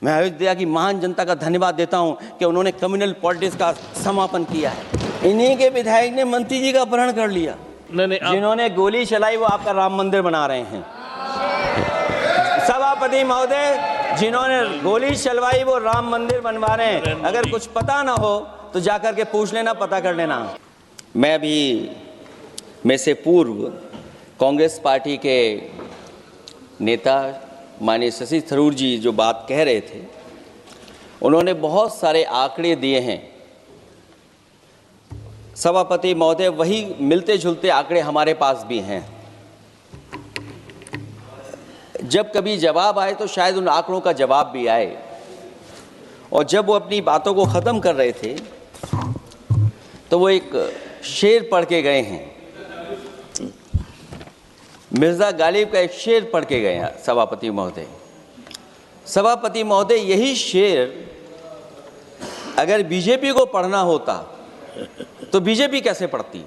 मैं अयोध्या की महान जनता का धन्यवाद देता हूं कि उन्होंने कम्युनल पॉलिटिक्स का समापन किया है। इन्हीं के विधायक ने मंत्री जी का अपहरण कर लिया। जिन्होंने गोली चलाई वो आपका राम मंदिर बना रहे हैं। सभापति महोदय, जिन्होंने गोली चलवाई वो राम मंदिर बनवा रहे हैं। अगर कुछ पता ना हो तो जाकर के पूछ लेना, पता कर लेना। मैं अभी में से पूर्व कांग्रेस पार्टी के नेता माननीय शशि थरूर जी जो बात कह रहे थे, उन्होंने बहुत सारे आंकड़े दिए हैं। सभापति महोदय, वही मिलते जुलते आंकड़े हमारे पास भी हैं। जब कभी जवाब आए तो शायद उन आंकड़ों का जवाब भी आए। और जब वो अपनी बातों को ख़त्म कर रहे थे तो वो एक शेर पढ़ के गए हैं। मिर्ज़ा गालिब का एक शेर पढ़ के गए हैं सभापति महोदय। सभापति महोदय, यही शेर अगर बीजेपी को पढ़ना होता तो बीजेपी कैसे पढ़ती?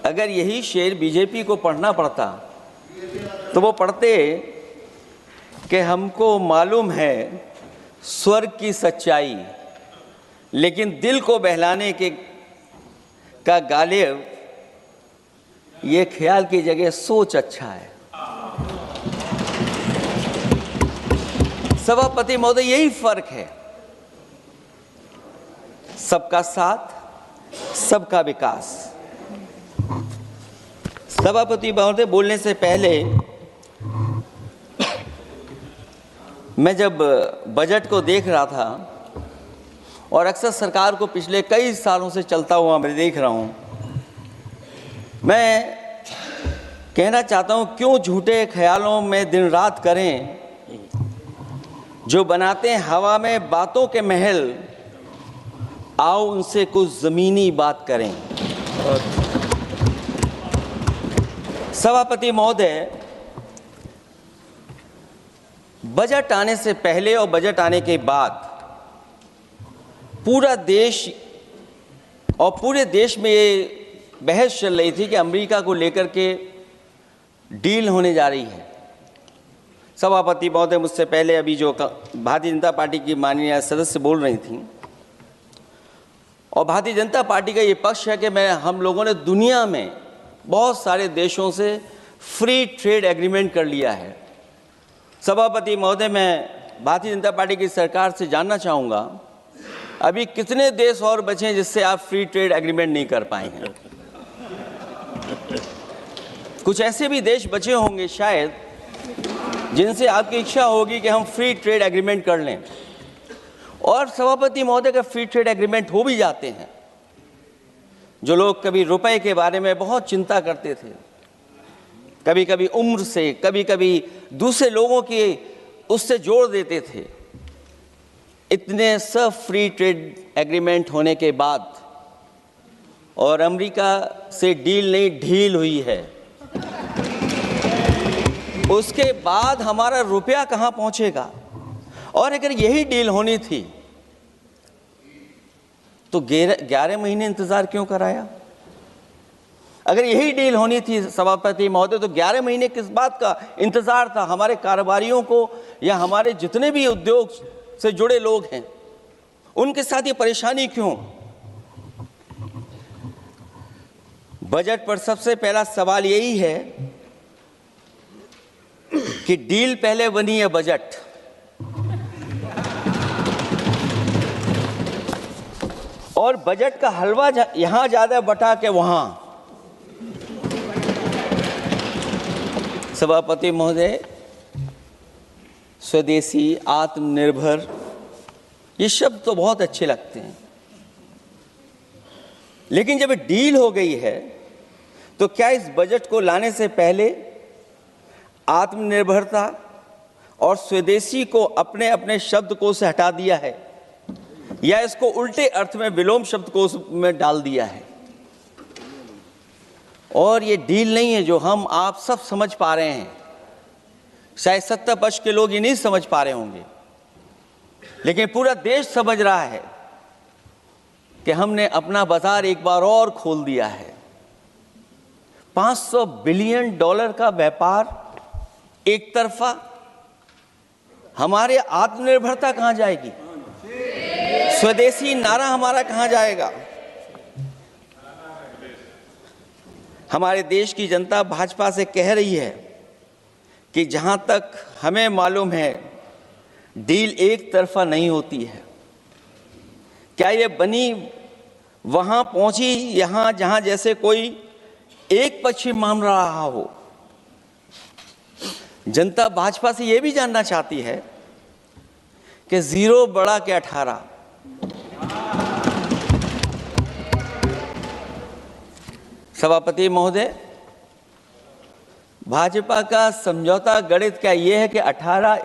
अगर यही शेर बीजेपी को पढ़ना पड़ता तो वो पढ़ते कि हमको मालूम है स्वर्ग की सच्चाई, लेकिन दिल को बहलाने के का गालिब ये ख्याल की जगह सोच अच्छा है। सभापति महोदय, यही फर्क है। सबका साथ, सबका विकास। सभापति महोदय, बोलने से पहले मैं जब बजट को देख रहा था और अक्सर सरकार को पिछले कई सालों से चलता हुआ मैं देख रहा हूं, मैं कहना चाहता हूं, क्यों झूठे ख्यालों में दिन रात करें, जो बनाते हैं हवा में बातों के महल, आओ उनसे कुछ ज़मीनी बात करें। सभापति महोदय, बजट आने से पहले और बजट आने के बाद पूरा देश और पूरे देश में ये बहस चल रही थी कि अमेरिका को लेकर के डील होने जा रही है। सभापति महोदय, मुझसे पहले अभी जो भारतीय जनता पार्टी की माननीय सदस्य बोल रही थी, और भारतीय जनता पार्टी का ये पक्ष है कि हम लोगों ने दुनिया में बहुत सारे देशों से फ्री ट्रेड एग्रीमेंट कर लिया है। सभापति महोदय, मैं भारतीय जनता पार्टी की सरकार से जानना चाहूँगा, अभी कितने देश और बचे हैं जिससे आप फ्री ट्रेड एग्रीमेंट नहीं कर पाए हैं? कुछ ऐसे भी देश बचे होंगे शायद जिनसे आपकी इच्छा होगी कि हम फ्री ट्रेड एग्रीमेंट कर लें। और सभापति महोदय, का फ्री ट्रेड एग्रीमेंट हो भी जाते हैं। जो लोग कभी रुपए के बारे में बहुत चिंता करते थे, कभी कभी उम्र से, कभी कभी दूसरे लोगों के उससे जोड़ देते थे, इतने सब फ्री ट्रेड एग्रीमेंट होने के बाद और अमेरिका से डील नहीं ढील हुई है, उसके बाद हमारा रुपया कहाँ पहुंचेगा? और अगर यही डील होनी थी तो 11 महीने इंतजार क्यों कराया? अगर यही डील होनी थी सभापति महोदय, तो 11 महीने किस बात का इंतजार था? हमारे कारोबारियों को या हमारे जितने भी उद्योग से जुड़े लोग हैं, उनके साथ ये परेशानी क्यों? बजट पर सबसे पहला सवाल यही है कि डील पहले बनी है बजट। और बजट का हलवा यहां ज्यादा बटा के वहां। सभापति महोदय, स्वदेशी, आत्मनिर्भर, ये शब्द तो बहुत अच्छे लगते हैं, लेकिन जब डील हो गई है तो क्या इस बजट को लाने से पहले आत्मनिर्भरता और स्वदेशी को अपने अपने शब्दकोश से हटा दिया है, या इसको उल्टे अर्थ में विलोम शब्दकोश में डाल दिया है? और ये डील नहीं है जो हम आप सब समझ पा रहे हैं। शायद सत्ता पक्ष के लोग ये नहीं समझ पा रहे होंगे, लेकिन पूरा देश समझ रहा है कि हमने अपना बाजार एक बार और खोल दिया है। $500 बिलियन का व्यापार एक तरफा हमारे आत्मनिर्भरता कहाँ जाएगी? स्वदेशी नारा हमारा कहाँ जाएगा? हमारे देश की जनता भाजपा से कह रही है कि जहाँ तक हमें मालूम है डील एक तरफा नहीं होती है। क्या ये बनी वहाँ पहुँची यहाँ जहाँ जैसे कोई एक पक्ष मान रहा हो? जनता भाजपा से ये भी जानना चाहती है कि 0 बड़ा के 18। सभापति महोदय, भाजपा का समझौता गणित क्या ये है कि 18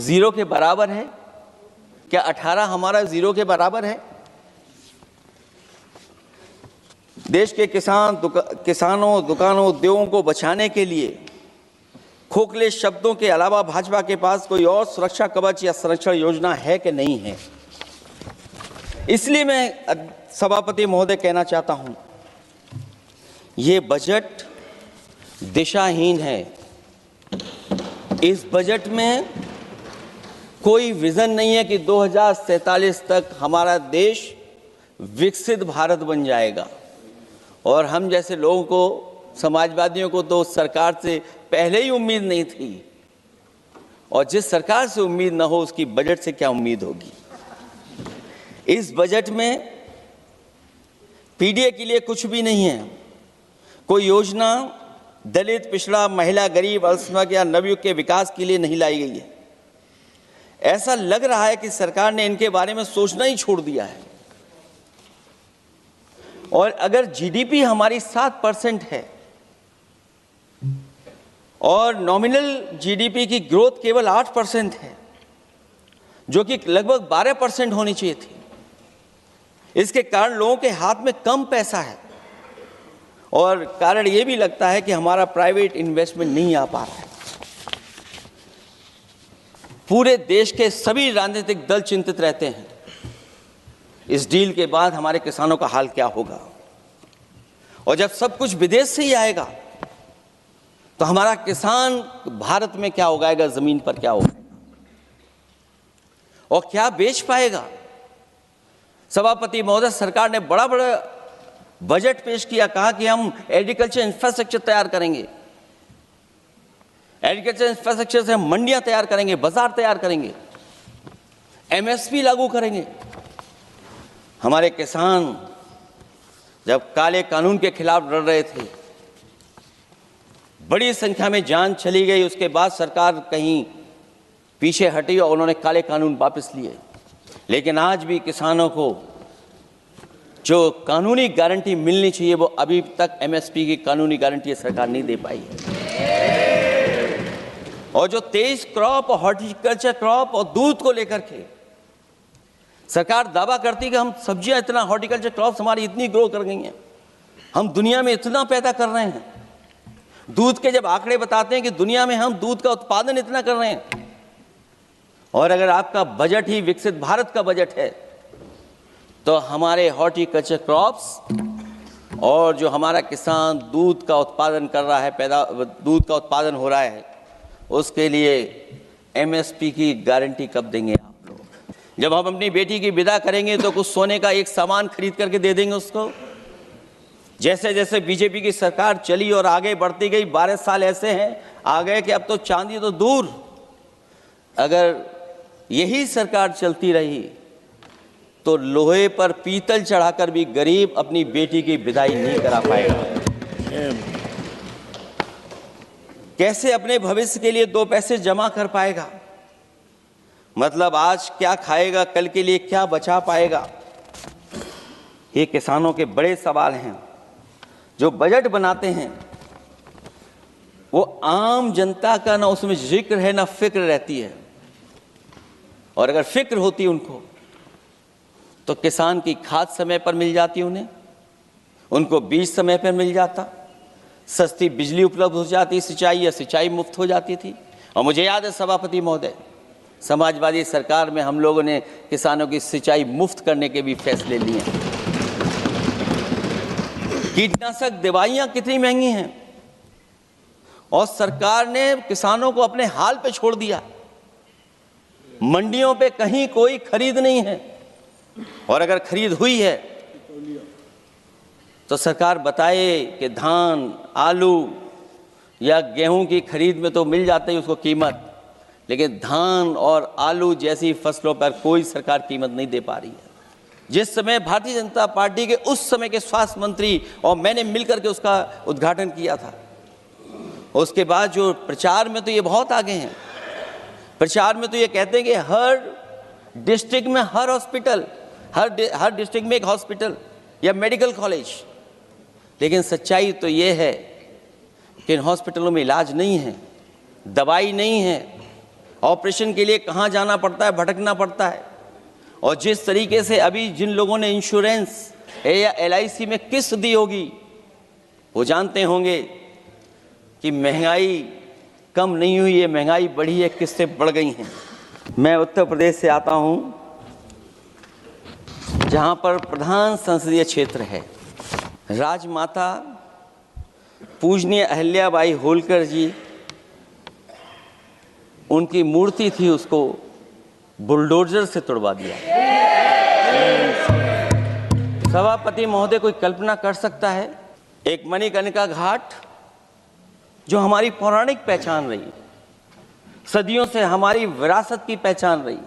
0 के बराबर है? क्या 18 हमारा 0 के बराबर है? देश के किसानों, दुकानों, उद्योगों को बचाने के लिए खोखले शब्दों के अलावा भाजपा के पास कोई और सुरक्षा कवच या संरक्षण योजना है कि नहीं है? इसलिए मैं सभापति महोदय कहना चाहता हूं, ये बजट दिशाहीन है। इस बजट में कोई विजन नहीं है कि 2047 तक हमारा देश विकसित भारत बन जाएगा। और हम जैसे लोगों को, समाजवादियों को तो सरकार से पहले ही उम्मीद नहीं थी, और जिस सरकार से उम्मीद न हो उसकी बजट से क्या उम्मीद होगी। इस बजट में पीडीए के लिए कुछ भी नहीं है। कोई योजना दलित, पिछड़ा, महिला, गरीब, अल्पसंख्यक या नवयुग के विकास के लिए नहीं लाई गई है। ऐसा लग रहा है कि सरकार ने इनके बारे में सोचना ही छोड़ दिया है। और अगर जीडीपी हमारी 7% है और नॉमिनल जीडीपी की ग्रोथ केवल 8% है, जो कि लगभग 12% होनी चाहिए थी, इसके कारण लोगों के हाथ में कम पैसा है। और कारण ये भी लगता है कि हमारा प्राइवेट इन्वेस्टमेंट नहीं आ पा रहा है। पूरे देश के सभी राजनीतिक दल चिंतित रहते हैं इस डील के बाद हमारे किसानों का हाल क्या होगा। और जब सब कुछ विदेश से ही आएगा तो हमारा किसान भारत में क्या उगाएगा, जमीन पर क्या उगाएगा और क्या बेच पाएगा। सभापति महोदय, सरकार ने बड़ा बजट पेश किया, कहा कि हम एग्रीकल्चर इंफ्रास्ट्रक्चर तैयार करेंगे, एग्रीकल्चर इंफ्रास्ट्रक्चर से हम मंडियां तैयार करेंगे, बाजार तैयार करेंगे, एमएसपी लागू करेंगे। हमारे किसान जब काले कानून के खिलाफ लड़ रहे थे, बड़ी संख्या में जान चली गई, उसके बाद सरकार कहीं पीछे हटी और उन्होंने काले कानून वापस लिए। लेकिन आज भी किसानों को जो कानूनी गारंटी मिलनी चाहिए वो अभी तक एमएसपी की कानूनी गारंटी सरकार नहीं दे पाई है। और जो तेज क्रॉप और हॉर्टिकल्चर क्रॉप और दूध को लेकर के सरकार दावा करती है कि हम सब्जियां इतना, हॉर्टिकल्चर क्रॉप्स हमारी इतनी ग्रो कर गई हैं, हम दुनिया में इतना पैदा कर रहे हैं। दूध के जब आंकड़े बताते हैं कि दुनिया में हम दूध का उत्पादन इतना कर रहे हैं, और अगर आपका बजट ही विकसित भारत का बजट है तो हमारे हॉर्टिकल्चर क्रॉप्स और जो हमारा किसान दूध का उत्पादन कर रहा है, दूध का उत्पादन हो रहा है, उसके लिए एमएसपी की गारंटी कब देंगे आप लोग? जब हम अपनी बेटी की विदा करेंगे तो कुछ सोने का एक सामान खरीद करके दे देंगे उसको? जैसे जैसे बीजेपी की सरकार चली और आगे बढ़ती गई, 12 साल ऐसे हैं आ गए कि अब तो चांदी तो दूर। अगर यही सरकार चलती रही तो लोहे पर पीतल चढ़ाकर भी गरीब अपनी बेटी की विदाई नहीं करा पाएगा। कैसे अपने भविष्य के लिए 2 पैसे जमा कर पाएगा? मतलब आज क्या खाएगा, कल के लिए क्या बचा पाएगा? ये किसानों के बड़े सवाल हैं। जो बजट बनाते हैं वो आम जनता का ना उसमें जिक्र है ना फिक्र रहती है। और अगर फिक्र होती उनको तो किसान की खाद समय पर मिल जाती, उनको बीज समय पर मिल जाता, सस्ती बिजली उपलब्ध हो जाती, सिंचाई मुफ्त हो जाती थी। और मुझे याद है सभापति महोदय, समाजवादी सरकार में हम लोगों ने किसानों की सिंचाई मुफ्त करने के भी फैसले लिए। कीटनाशक दवाइयां कितनी महंगी हैं और सरकार ने किसानों को अपने हाल पे छोड़ दिया। मंडियों पे कहीं कोई खरीद नहीं है, और अगर खरीद हुई है तो सरकार बताए कि धान, आलू या गेहूं की खरीद में तो मिल जाती है उसको कीमत, लेकिन धान और आलू जैसी फसलों पर कोई सरकार कीमत नहीं दे पा रही है। जिस समय भारतीय जनता पार्टी के उस समय के स्वास्थ्य मंत्री और मैंने मिलकर के उसका उद्घाटन किया था, उसके बाद जो प्रचार में तो ये बहुत आगे हैं। प्रचार में तो ये कहते हैं कि हर डिस्ट्रिक्ट में हर हॉस्पिटल, हर डिस्ट्रिक्ट में एक हॉस्पिटल या मेडिकल कॉलेज, लेकिन सच्चाई तो ये है कि इन हॉस्पिटलों में इलाज नहीं है, दवाई नहीं है, ऑपरेशन के लिए कहाँ जाना पड़ता है, भटकना पड़ता है। और जिस तरीके से अभी जिन लोगों ने इंश्योरेंस या LIC में किस्त दी होगी वो जानते होंगे कि महंगाई कम नहीं हुई है, महंगाई बढ़ी है, किस्तें बढ़ गई हैं। मैं उत्तर प्रदेश से आता हूं, जहां पर प्रधान संसदीय क्षेत्र है। राजमाता पूजनीय अहिल्याबाई होलकर जी, उनकी मूर्ति थी, उसको बुलडोजर से तोड़वा दिया। सभापति महोदय, कोई कल्पना कर सकता है एक मणिकर्णिका घाट जो हमारी पौराणिक पहचान रही, सदियों से हमारी विरासत की पहचान रही,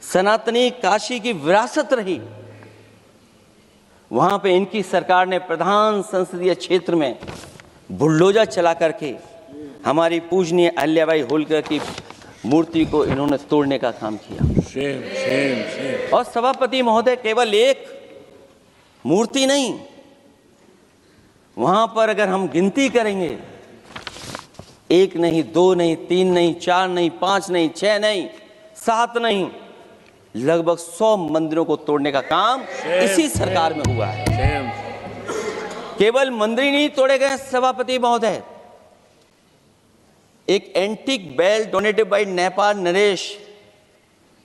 सनातनी काशी की विरासत रही, वहां पे इनकी सरकार ने प्रधान संसदीय क्षेत्र में बुलडोजर चला करके हमारी पूजनीय अहिल्याबाई होलकर की मूर्ति को इन्होंने तोड़ने का काम किया। और सभापति महोदय, केवल एक मूर्ति नहीं, वहां पर अगर हम गिनती करेंगे, एक नहीं, दो नहीं, तीन नहीं, चार नहीं, पांच नहीं, 6 नहीं, 7 नहीं, लगभग 100 मंदिरों को तोड़ने का काम इसी सरकार में हुआ है। केवल मंदिर नहीं तोड़े गए सभापति महोदय, एक antique bell donated by Nepal नरेश,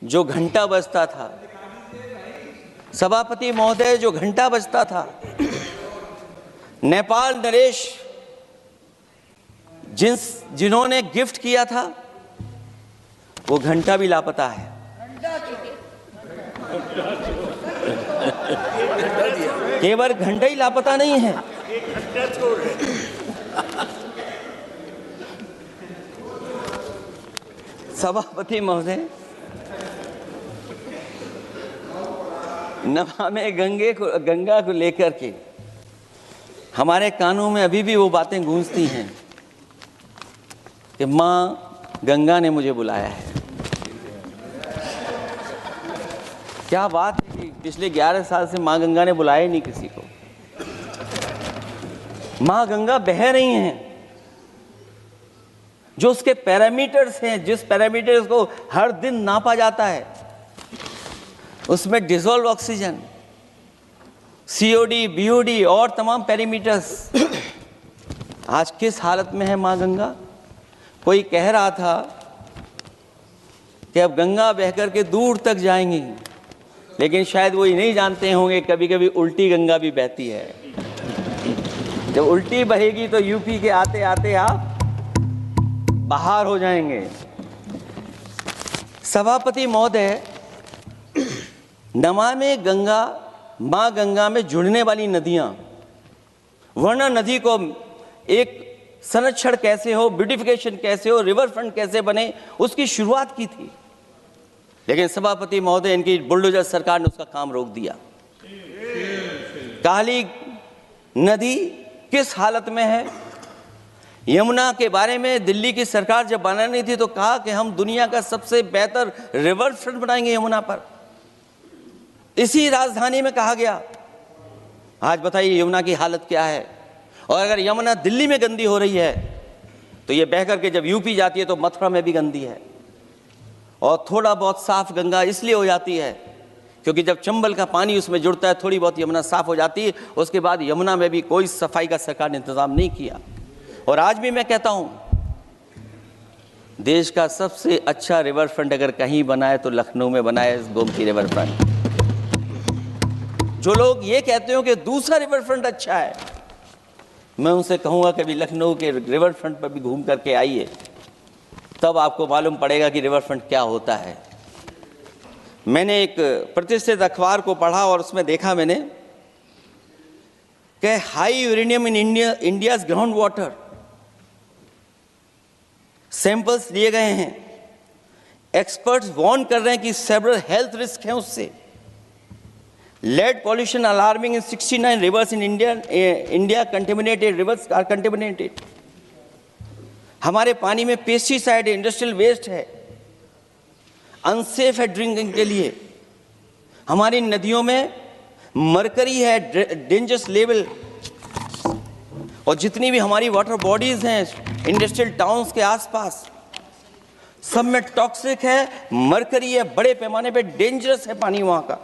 जो घंटा बजता था, सभापति महोदय, जो घंटा बजता था, नेपाल नरेश जिन्होंने गिफ्ट किया था, वो घंटा भी लापता है। केवल घंटा ही लापता नहीं है, सभापति महोदय, नमामि गंगा को लेकर के हमारे कानों में अभी भी वो बातें गूंजती हैं कि माँ गंगा ने मुझे बुलाया है। क्या बात है कि पिछले 11 साल से माँ गंगा ने बुलाया ही नहीं किसी को। माँ गंगा बह रही हैं, जो उसके पैरामीटर्स हैं, जिस पैरामीटर्स को हर दिन नापा जाता है, उसमें डिसॉल्व ऑक्सीजन, COD, BOD और तमाम पैरामीटर्स, आज किस हालत में है माँ गंगा। कोई कह रहा था कि अब गंगा बहकर के दूर तक जाएंगी, लेकिन शायद वो ये नहीं जानते होंगे कभी कभी उल्टी गंगा भी बहती है। जब उल्टी बहेगी तो यूपी के आते आते आप बाहर हो जाएंगे। सभापति महोदय, नमामि गंगा, मां गंगा में जुड़ने वाली नदियां, वरना नदी को एक संरक्षण कैसे हो, ब्यूटिफिकेशन कैसे हो, रिवर फ्रंट कैसे बने, उसकी शुरुआत की थी। लेकिन सभापति महोदय, इनकी बुलडोजर सरकार ने उसका काम रोक दिया। काली नदी किस हालत में है। यमुना के बारे में दिल्ली की सरकार जब बनानी थी तो कहा कि हम दुनिया का सबसे बेहतर रिवर फ्रंट बनाएंगे यमुना पर, इसी राजधानी में कहा गया। आज बताइए यमुना की हालत क्या है। और अगर यमुना दिल्ली में गंदी हो रही है तो ये बह करके जब यूपी जाती है तो मथुरा में भी गंदी है। और थोड़ा बहुत साफ गंगा इसलिए हो जाती है क्योंकि जब चंबल का पानी उसमें जुड़ता है, थोड़ी बहुत यमुना साफ हो जाती है। उसके बाद यमुना में भी कोई सफाई का सरकार ने इंतजाम नहीं किया। और आज भी मैं कहता हूं, देश का सबसे अच्छा रिवर फ्रंट अगर कहीं बना है तो लखनऊ में बना है, गोमती रिवर फ्रंट। जो लोग ये कहते हो कि दूसरा रिवर फ्रंट अच्छा है, मैं उनसे कहूंगा कि भी लखनऊ के रिवर फ्रंट पर भी घूम करके आइए। तब आपको मालूम पड़ेगा कि रिवर फ्रंट क्या होता है। मैंने एक प्रतिष्ठित अखबार को पढ़ा और उसमें देखा मैंने कि high uranium in India's ground water samples लिए गए हैं। एक्सपर्ट्स वार्न कर रहे हैं कि सेवरल हेल्थ रिस्क हैं उससे। Lead pollution alarming in 69 rivers in India contaminated, rivers are contaminated. हमारे पानी में पेस्टिसाइड है, इंडस्ट्रियल वेस्ट है, अनसेफ है ड्रिंकिंग के लिए। हमारी नदियों में मरकरी है, डेंजरस लेवल। और जितनी भी हमारी वाटर बॉडीज हैं इंडस्ट्रियल टाउन्स के आसपास, सब में टॉक्सिक है, मरकरी है, बड़े पैमाने पे डेंजरस है पानी वहां का।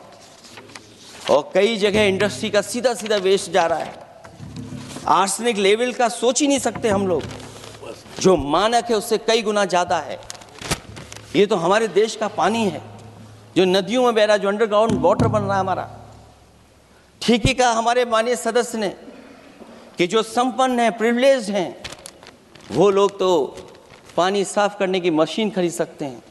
और कई जगह इंडस्ट्री का सीधा सीधा वेस्ट जा रहा है। आर्सेनिक लेवल का सोच ही नहीं सकते हम लोग, जो मानक है उससे कई गुना ज्यादा है। ये तो हमारे देश का पानी है जो नदियों में बह रहा है, जो अंडरग्राउंड वाटर बन रहा है हमारा। ठीक ही कहा हमारे माननीय सदस्य ने कि जो संपन्न हैं, प्रिविलेज्ड हैं, वो लोग तो पानी साफ करने की मशीन खरीद सकते हैं।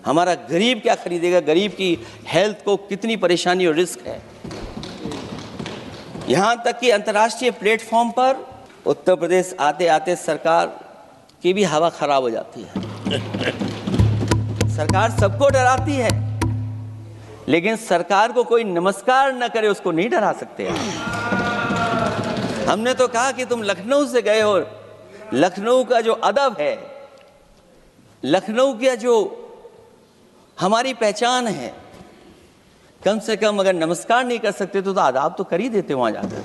हमारा गरीब क्या खरीदेगा? गरीब की हेल्थ को कितनी परेशानी और रिस्क है। यहां तक कि अंतर्राष्ट्रीय प्लेटफॉर्म पर उत्तर प्रदेश आते आते सरकार की भी हवा खराब हो जाती है। सरकार सबको डराती है, लेकिन सरकार को कोई नमस्कार न करे उसको नहीं डरा सकते। हमने तो कहा कि तुम लखनऊ से गए हो, लखनऊ का जो अदब है, लखनऊ का जो हमारी पहचान है, कम से कम अगर नमस्कार नहीं कर सकते तो आदाब तो कर ही देते वहां जाकर।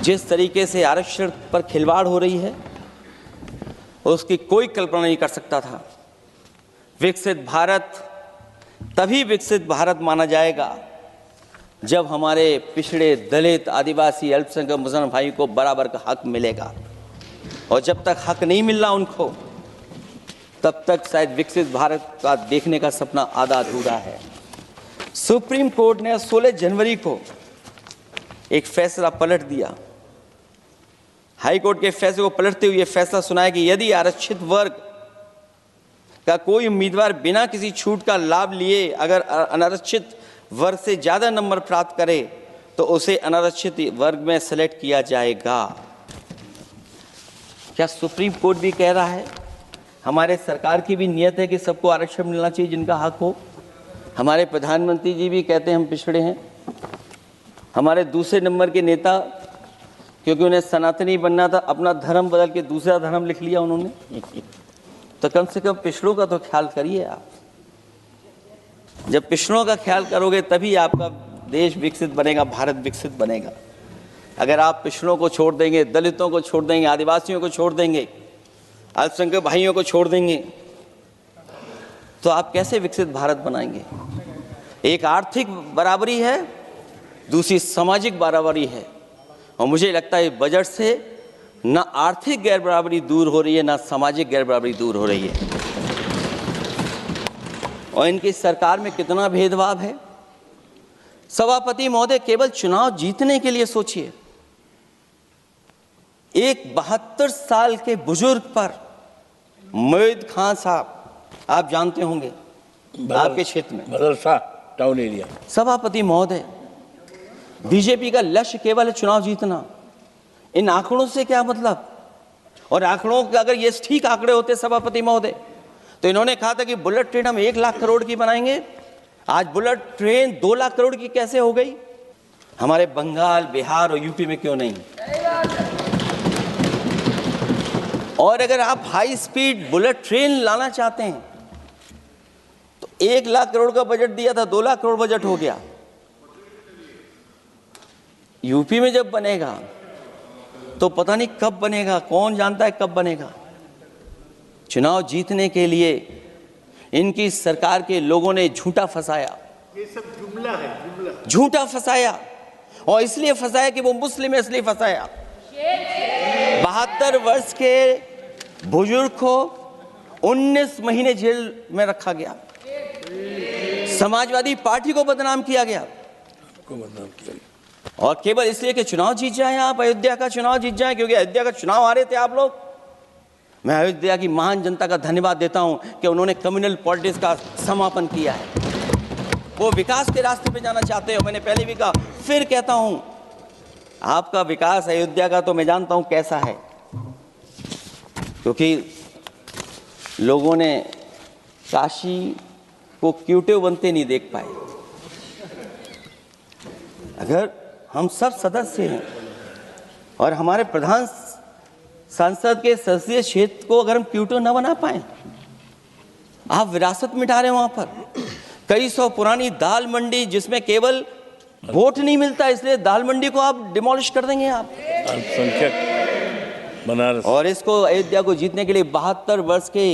जिस तरीके से आरक्षण पर खिलवाड़ हो रही है उसकी कोई कल्पना नहीं कर सकता था। विकसित भारत तभी विकसित भारत माना जाएगा जब हमारे पिछड़े, दलित, आदिवासी, अल्पसंख्यक मुसलमान भाई को बराबर का हक मिलेगा। और जब तक हक नहीं मिल रहा उनको, तब तक शायद विकसित भारत का देखने का सपना आधा अधूरा है। सुप्रीम कोर्ट ने 16 जनवरी को एक फैसला पलट दिया। हाई कोर्ट के फैसले को पलटते हुए फैसला सुनाया कि यदि आरक्षित वर्ग का कोई उम्मीदवार बिना किसी छूट का लाभ लिए अगर अनारक्षित वर्ग से ज्यादा नंबर प्राप्त करे तो उसे अनारक्षित वर्ग में सेलेक्ट किया जाएगा। क्या सुप्रीम कोर्ट भी कह रहा है? हमारे सरकार की भी नियत है कि सबको आरक्षण मिलना चाहिए जिनका हक हो। हमारे प्रधानमंत्री जी भी कहते हैं हम पिछड़े हैं। हमारे दूसरे नंबर के नेता, क्योंकि उन्हें सनातनी बनना था, अपना धर्म बदल के दूसरा धर्म लिख लिया उन्होंने। तो कम से कम पिछड़ों का तो ख्याल करिए आप। जब पिछड़ों का ख्याल करोगे तभी आपका देश विकसित बनेगा, भारत विकसित बनेगा। अगर आप पिछड़ों को छोड़ देंगे, दलितों को छोड़ देंगे, आदिवासियों को छोड़ देंगे, अल्पसंख्यक भाइयों को छोड़ देंगे, तो आप कैसे विकसित भारत बनाएंगे? एक आर्थिक बराबरी है, दूसरी सामाजिक बराबरी है। और मुझे लगता है बजट से ना आर्थिक गैर बराबरी दूर हो रही है, ना सामाजिक गैर बराबरी दूर हो रही है। और इनकी सरकार में कितना भेदभाव है। सभापति महोदय, केवल चुनाव जीतने के लिए सोचिए, एक 72 साल के बुजुर्ग पर, मोईद खान साहब, आप जानते होंगे आपके क्षेत्र में, मदरसा टाउन एरिया। सभापति महोदय, बीजेपी का लक्ष्य केवल है चुनाव जीतना। इन आंकड़ों से क्या मतलब? और आंकड़ों के अगर ये ठीक आंकड़े होते सभापति महोदय, तो इन्होंने कहा था कि बुलेट ट्रेन हम 1 लाख करोड़ की बनाएंगे। आज बुलेट ट्रेन 2 लाख करोड़ की कैसे हो गई? हमारे बंगाल, बिहार और यूपी में क्यों नहीं? और अगर आप हाई स्पीड बुलेट ट्रेन लाना चाहते हैं तो 1 लाख करोड़ का बजट दिया था, 2 लाख करोड़ बजट हो गया। यूपी में जब बनेगा तो पता नहीं कब बनेगा, कौन जानता है कब बनेगा। चुनाव जीतने के लिए इनकी सरकार के लोगों ने झूठा फंसाया। ये सब जुमला है, जुमला। झूठा फंसाया, और इसलिए फंसाया कि वो मुस्लिम है, इसलिए फंसाया। 72 वर्ष के बुजुर्ग को 19 महीने जेल में रखा गया। समाजवादी पार्टी को बदनाम किया गया, और केवल इसलिए कि चुनाव जीत जाए आप, अयोध्या का चुनाव जीत जाए, क्योंकि अयोध्या का चुनाव हारे थे आप लोग। मैं अयोध्या की महान जनता का धन्यवाद देता हूं कि उन्होंने कम्युनल पॉलिटिक्स का समापन किया है। वो विकास के रास्ते पे जाना चाहते हो। मैंने पहले भी कहा, फिर कहता हूं, आपका विकास अयोध्या का तो मैं जानता हूं कैसा है, क्योंकि लोगों ने काशी को क्यूटिव बनते नहीं देख पाए। अगर हम सब सदस्य हैं और हमारे प्रधान सांसद के संसदीय क्षेत्र को अगर हम क्यूटिव न बना पाए, आप विरासत मिटा रहे हैं। वहां पर कई सौ पुरानी दाल मंडी, जिसमें केवल वोट नहीं मिलता, इसलिए दाल मंडी को आप डिमोलिश कर देंगे आप। अल्पसंख्यक बनारस, और इसको अयोध्या को जीतने के लिए 72 वर्ष के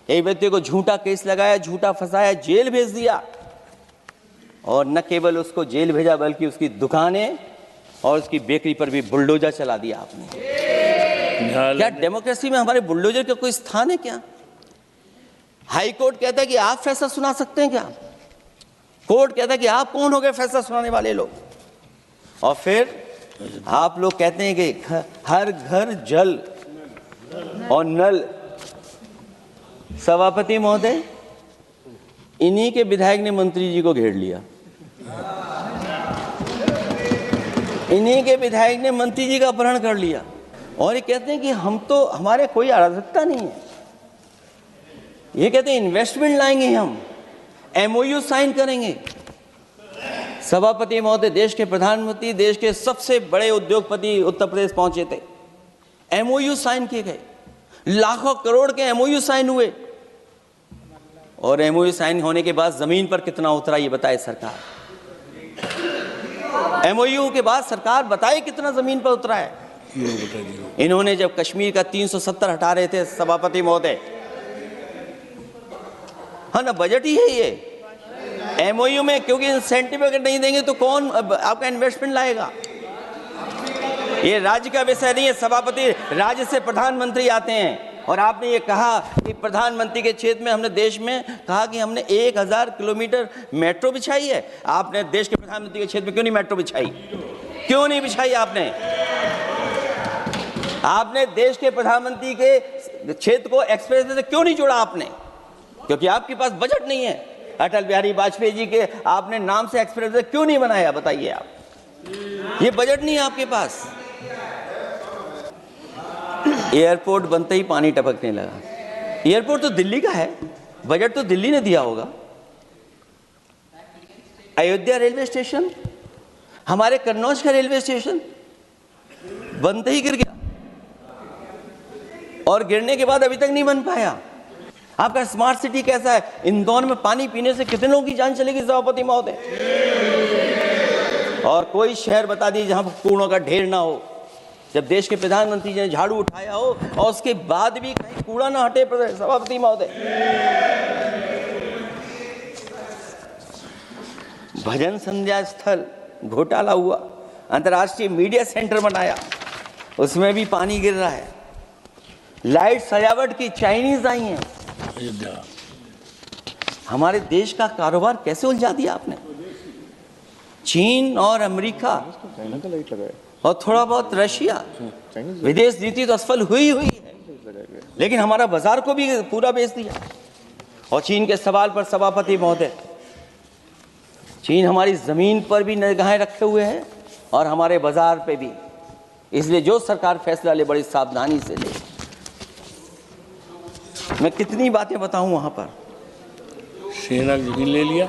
एक व्यक्ति को झूठा केस लगाया, झूठा फंसाया, जेल भेज दिया। और न केवल उसको जेल भेजा, बल्कि उसकी दुकानें और उसकी बेकरी पर भी बुलडोजर चला दिया आपने। क्या डेमोक्रेसी में हमारे बुलडोजर का कोई स्थान है क्या? हाई कोर्ट कहता है कि आप फैसला सुना सकते हैं क्या? कोर्ट कहता है कि आप कौन हो गए फैसला सुनाने वाले लोग? और फिर आप लोग कहते हैं कि हर घर जल और नल। सभापति महोदय, इन्हीं के विधायक ने मंत्री जी को घेर लिया। इन्हीं के विधायक ने मंत्री जी का अपहरण कर लिया और ये कहते हैं कि हम तो, हमारे कोई अराजकता नहीं है। ये कहते हैं इन्वेस्टमेंट लाएंगे, हम एमओयू साइन करेंगे। सभापति महोदय, देश के प्रधानमंत्री, देश के सबसे बड़े उद्योगपति उत्तर प्रदेश पहुंचे थे, एमओयू साइन किए गए, लाखों करोड़ के एमओयू साइन हुए। और एमओयू साइन होने के बाद जमीन पर कितना उतरा ये बताए सरकार। एमओयू के बाद सरकार बताए कितना जमीन पर उतरा है। इन्होंने जब कश्मीर का 370 हटा रहे थे सभापति महोदय, हाँ ना, बजट ही है ये एमओयू में, क्योंकि इंसेंटिव अगर नहीं देंगे तो कौन आपका इन्वेस्टमेंट लाएगा? ये राज्य का विषय नहीं है सभापति, राज्य से प्रधानमंत्री आते हैं। और आपने ये कहा कि प्रधानमंत्री के क्षेत्र में हमने देश में कहा कि हमने 1000 किलोमीटर मेट्रो बिछाई है। आपने देश के प्रधानमंत्री के क्षेत्र में क्यों नहीं मेट्रो बिछाई? क्यों नहीं बिछाई आपने? आपने देश के प्रधानमंत्री के क्षेत्र को एक्सप्रेस वे से क्यों नहीं जोड़ा आपने? क्योंकि आपके पास बजट नहीं है। अटल बिहारी वाजपेयी जी के आपने नाम से एक्सप्रेस वे क्यों नहीं बनाया, बताइए आप? ये बजट नहीं है आपके पास। एयरपोर्ट बनते ही पानी टपकने लगा। एयरपोर्ट तो दिल्ली का है, बजट तो दिल्ली ने दिया होगा। अयोध्या रेलवे स्टेशन, हमारे कन्नौज का रेलवे स्टेशन बनते ही गिर गया और गिरने के बाद अभी तक नहीं बन पाया। आपका स्मार्ट सिटी कैसा है? इंदौर में पानी पीने से कितने लोगों की जान चलेगी सभापति महोदय? और कोई शहर बता दीजिए जहां कूड़ों का ढेर ना हो। जब देश के प्रधानमंत्री जी ने झाड़ू उठाया हो और उसके बाद भी कहीं कूड़ा ना हटे सभापति महोदय। भजन संध्या स्थल घोटाला हुआ, अंतर्राष्ट्रीय मीडिया सेंटर बनाया, उसमें भी पानी गिर रहा है। लाइट सजावट की चाइनीज आई हैं। हमारे देश का कारोबार कैसे उलझा दिया आपने? चीन और अमेरिका और थोड़ा बहुत रशिया, विदेश नीति तो असफल हुई है, लेकिन हमारा बाजार को भी पूरा बेच दिया। और चीन के सवाल पर सभापति महोदय, चीन हमारी जमीन पर भी निगाहें रखे हुए है और हमारे बाजार पे भी। इसलिए जो सरकार फैसला ले बड़ी सावधानी से ले। मैं कितनी बातें बताऊं, वहां पर सेना जमीन ले लिया,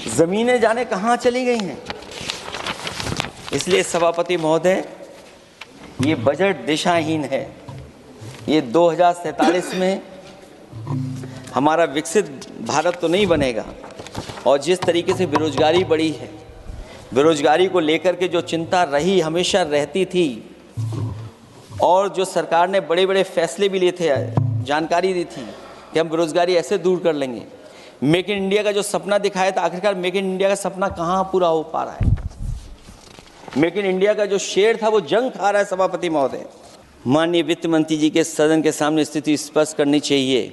जमीनें जाने कहां चली गई हैं। इसलिए सभापति महोदय, ये बजट दिशाहीन है। ये 2047 में हमारा विकसित भारत तो नहीं बनेगा। और जिस तरीके से बेरोजगारी बढ़ी है, बेरोजगारी को लेकर के जो चिंता रही, हमेशा रहती थी, और जो सरकार ने बड़े बड़े फैसले भी लिए थे, जानकारी दी थी कि हम बेरोजगारी ऐसे दूर कर लेंगे। मेक इन इंडिया का जो सपना दिखाया था, आखिरकार मेक इन इंडिया का सपना कहाँ पूरा हो पा रहा है? मेक इन इंडिया का जो शेर था वो जंग खा रहा है सभापति महोदय। माननीय वित्त मंत्री जी के सदन के सामने स्थिति स्पष्ट करनी चाहिए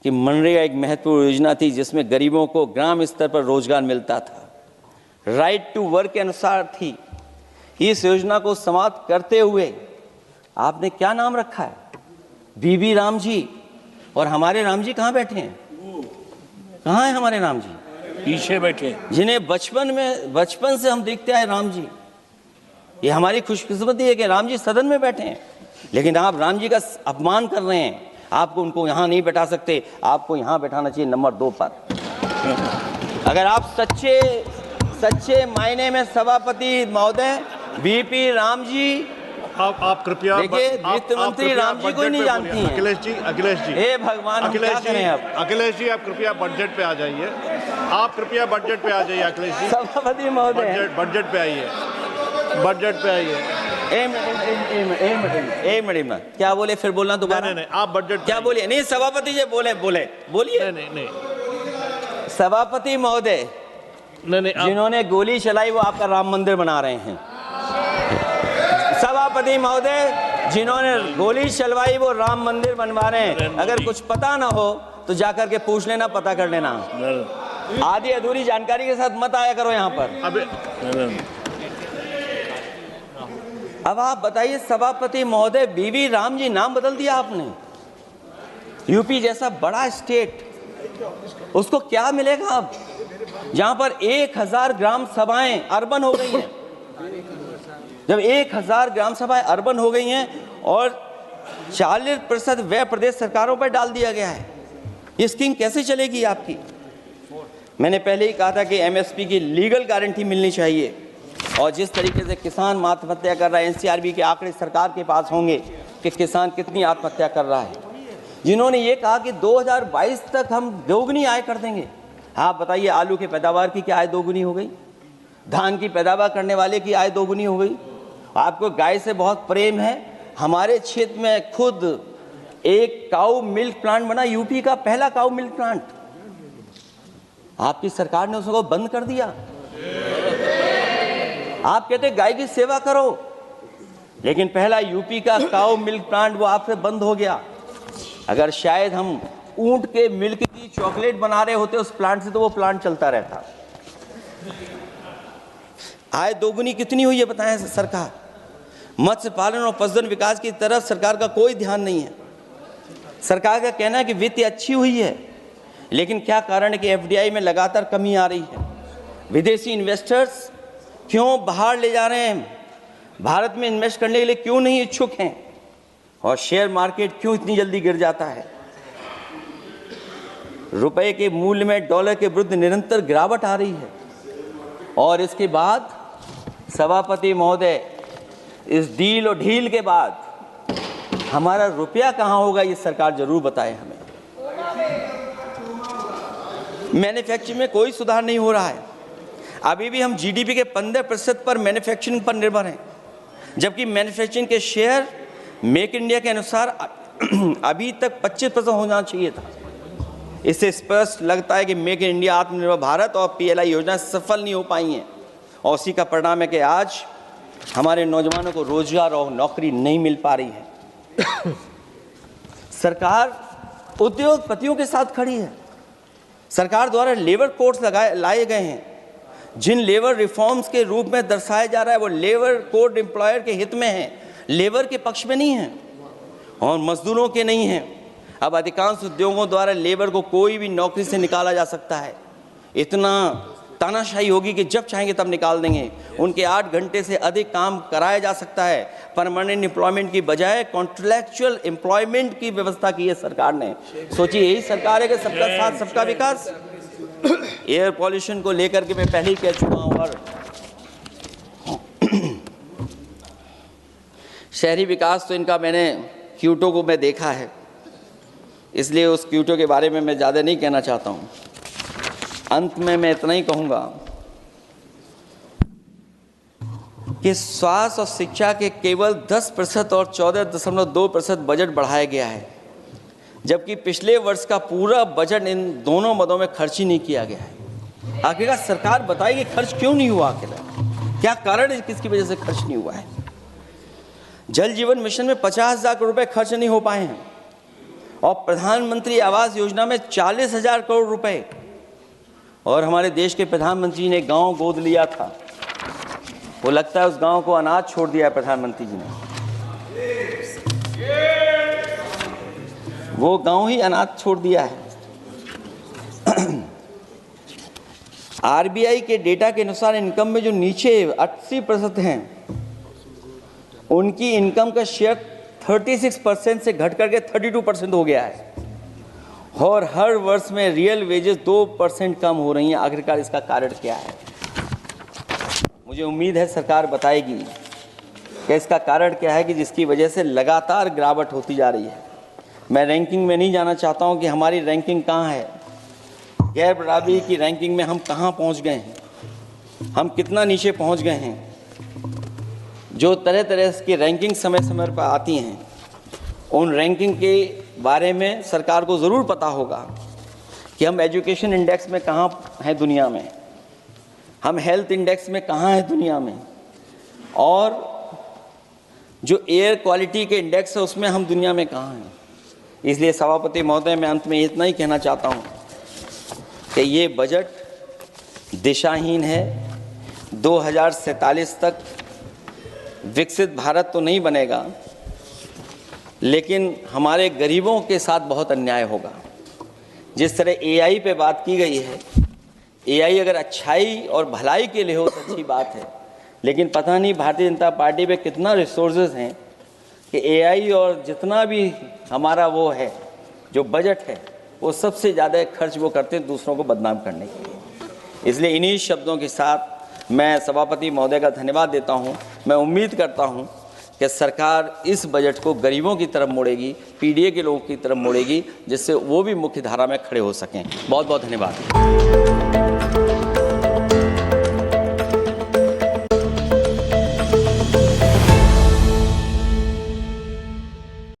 कि मनरेगा एक महत्वपूर्ण योजना थी जिसमें गरीबों को ग्राम स्तर पर रोजगार मिलता था, राइट टू वर्क के अनुसार थी। इस योजना को समाप्त करते हुए आपने क्या नाम रखा है? बीबी राम जी, और हमारे राम जी कहाँ बैठे हैं? कहाँ है हमारे राम जी? पीछे बैठे। जिन्हें बचपन से हम देखते आए राम जी। ये हमारी खुशकिस्मती है कि राम जी सदन में बैठे हैं, लेकिन आप राम जी का अपमान कर रहे हैं। आपको उनको यहाँ नहीं बैठा सकते, आपको यहाँ बैठाना चाहिए नंबर 2 पर। अगर आप सच्चे मायने में सभापति महोदय बीपी राम जी, आप कृपया देखिए वित्त मंत्री राम जी को ही नहीं जानती हैं। अखिलेश जी हे भगवान, हम क्या करें अब? अखिलेश जी आप कृपया बजट पे आ जाइए। आप कृपया बजट पे आ जाइए अखिलेश जी। सभापति महोदय बजट पे आइए, बजट पे आइए। एक मिनट क्या बोले? फिर बोलना दोबारा। नहीं, आप बजट क्या बोलिए? नहीं, सभापति जी बोलिए। नहीं सभापति महोदय, नहीं जिन्होंने गोली चलाई वो आपका राम मंदिर बना रहे हैं। सभापति महोदय, जिन्होंने गोली चलवाई वो राम मंदिर बनवा रहे हैं। अगर कुछ पता ना हो तो जाकर के पूछ लेना, पता कर लेना। आधी अधूरी जानकारी के साथ मत आया करो यहाँ पर। अब आप बताइए सभापति महोदय, बीवी राम जी नाम बदल दिया आपने। यूपी जैसा बड़ा स्टेट, उसको क्या मिलेगा अब, जहां पर 1000 ग्राम सभाएं अर्बन हो गई हैं। जब 1000 ग्राम सभाएं अर्बन हो गई हैं और 40% व्यय प्रदेश सरकारों पर डाल दिया गया है, ये स्कीम कैसे चलेगी आपकी? मैंने पहले ही कहा था कि एमएसपी की लीगल गारंटी मिलनी चाहिए, और जिस तरीके से किसान आत्महत्या कर रहा है, एनसीआरबी के आंकड़े सरकार के पास होंगे कि किसान कितनी आत्महत्या कर रहा है। जिन्होंने ये कहा कि 2022 तक हम दोगुनी आय कर देंगे। आप बताइए, आलू की पैदावार की क्या आय दोगुनी हो गई? धान की पैदावार करने वाले की आय दोगुनी हो गई। आपको गाय से बहुत प्रेम है। हमारे क्षेत्र में खुद एक काऊ मिल्क प्लांट बना, यूपी का पहला काऊ मिल्क प्लांट। आपकी सरकार ने उसको बंद कर दिया। आप कहते गाय की सेवा करो, लेकिन पहला यूपी का काऊ मिल्क प्लांट वो आपसे बंद हो गया। अगर शायद हम ऊंट के मिल्क की चॉकलेट बना रहे होते उस प्लांट से, तो वो प्लांट चलता रहता। आय दोगुनी कितनी हुई है बताएं सरकार? मत्स्य पालन और पशुधन विकास की तरफ सरकार का कोई ध्यान नहीं है। सरकार का कहना है कि वित्त अच्छी हुई है, लेकिन क्या कारण है कि एफडीआई में लगातार कमी आ रही है? विदेशी इन्वेस्टर्स क्यों बाहर ले जा रहे हैं? भारत में इन्वेस्ट करने के लिए क्यों नहीं इच्छुक हैं? और शेयर मार्केट क्यों इतनी जल्दी गिर जाता है? रुपए के मूल्य में डॉलर के विरुद्ध निरंतर गिरावट आ रही है। और इसके बाद सभापति महोदय, इस डील और ढील के बाद हमारा रुपया कहाँ होगा, ये सरकार जरूर बताए हमें। मैन्युफैक्चरिंग में कोई सुधार नहीं हो रहा है। अभी भी हम जीडीपी के 15% पर मैन्युफैक्चरिंग पर निर्भर हैं, जबकि मैन्युफैक्चरिंग के शेयर मेक इंडिया के अनुसार अभी तक 25% होना चाहिए था। इससे स्पष्ट लगता है कि मेक इन इंडिया, आत्मनिर्भर भारत और पीएलआई योजना सफल नहीं हो पाई हैं, और उसी का परिणाम है कि आज हमारे नौजवानों को रोजगार और नौकरी नहीं मिल पा रही है। सरकार उद्योगपतियों के साथ खड़ी है। सरकार द्वारा लेबर कोड्स लाए गए हैं, जिन लेबर रिफॉर्म्स के रूप में दर्शाया जा रहा है वो लेबर कोड एम्प्लॉयर के हित में है, लेबर के पक्ष में नहीं है और मजदूरों के नहीं है। अब अधिकांश उद्योगों द्वारा लेबर को कोई भी नौकरी से निकाला जा सकता है। इतना तानाशाही होगी कि जब चाहेंगे तब निकाल देंगे। उनके 8 घंटे से अधिक काम कराया जा सकता है। परमानेंट एम्प्लॉयमेंट की बजाय कॉन्ट्रैक्चुअल एम्प्लॉयमेंट की व्यवस्था की है सरकार ने। सोचिए, यही सरकार है कि सबका साथ सबका विकास। एयर पॉल्यूशन को लेकर के मैं पहले ही कह चुका हूँ, और शहरी विकास तो इनका मैंने क्यूटो को मैं देखा है, इसलिए उस क्यूटो के बारे में मैं ज़्यादा नहीं कहना चाहता हूँ। अंत में मैं इतना ही कहूँगा कि स्वास्थ्य और शिक्षा के केवल 10% और 14.2% बजट बढ़ाया गया है, जबकि पिछले वर्ष का पूरा बजट इन दोनों मदों में खर्च ही नहीं किया गया है। आखिरकार सरकार बताएगी खर्च क्यों नहीं हुआ, आखिर क्या कारण है, किसकी वजह से खर्च नहीं हुआ है? जल जीवन मिशन में 50,000 करोड़ रुपए खर्च नहीं हो पाए हैं, और प्रधानमंत्री आवास योजना में 40,000 करोड़ रुपए, और हमारे देश के प्रधानमंत्री ने गांव गोद लिया था। वो लगता है उस गांव को अनाथ छोड़ दिया है प्रधानमंत्री जी ने। वो गांव ही अनाथ छोड़ दिया है। आरबीआई के डेटा के अनुसार इनकम में जो नीचे 80% हैं, उनकी इनकम का शेयर 36% से घट करके 32% हो गया है और हर वर्ष में रियल वेजेस 2% कम हो रही हैं। आखिरकार इसका कारण क्या है? मुझे उम्मीद है सरकार बताएगी कि इसका कारण क्या है कि जिसकी वजह से लगातार गिरावट होती जा रही है। मैं रैंकिंग में नहीं जाना चाहता हूं कि हमारी रैंकिंग कहां है, गैर बराबरी की रैंकिंग में हम कहां पहुंच गए हैं, हम कितना नीचे पहुंच गए हैं। जो तरह तरह की रैंकिंग समय समय पर आती हैं, उन रैंकिंग के बारे में सरकार को ज़रूर पता होगा कि हम एजुकेशन इंडेक्स में कहाँ हैं दुनिया में, हम हेल्थ इंडेक्स में कहाँ हैं दुनिया में, और जो एयर क्वालिटी के इंडेक्स है उसमें हम दुनिया में कहाँ हैं। इसलिए सभापति महोदय, मैं अंत में इतना ही कहना चाहता हूँ कि ये बजट दिशाहीन है। 2047 तक विकसित भारत तो नहीं बनेगा, लेकिन हमारे गरीबों के साथ बहुत अन्याय होगा। जिस तरह एआई पे बात की गई है, एआई अगर अच्छाई और भलाई के लिए हो तो अच्छी बात है, लेकिन पता नहीं भारतीय जनता पार्टी पे कितना रिसोर्सेज हैं कि एआई और जितना भी हमारा वो है जो बजट है, वो सबसे ज़्यादा खर्च वो करते हैं दूसरों को बदनाम करने के लिए। इसलिए इन्हीं शब्दों के साथ मैं सभापति महोदय का धन्यवाद देता हूँ। मैं उम्मीद करता हूँ कि सरकार इस बजट को गरीबों की तरफ मोड़ेगी, पीडीए के लोगों की तरफ मोड़ेगी, जिससे वो भी मुख्य धारा में खड़े हो सकें। बहुत बहुत धन्यवाद।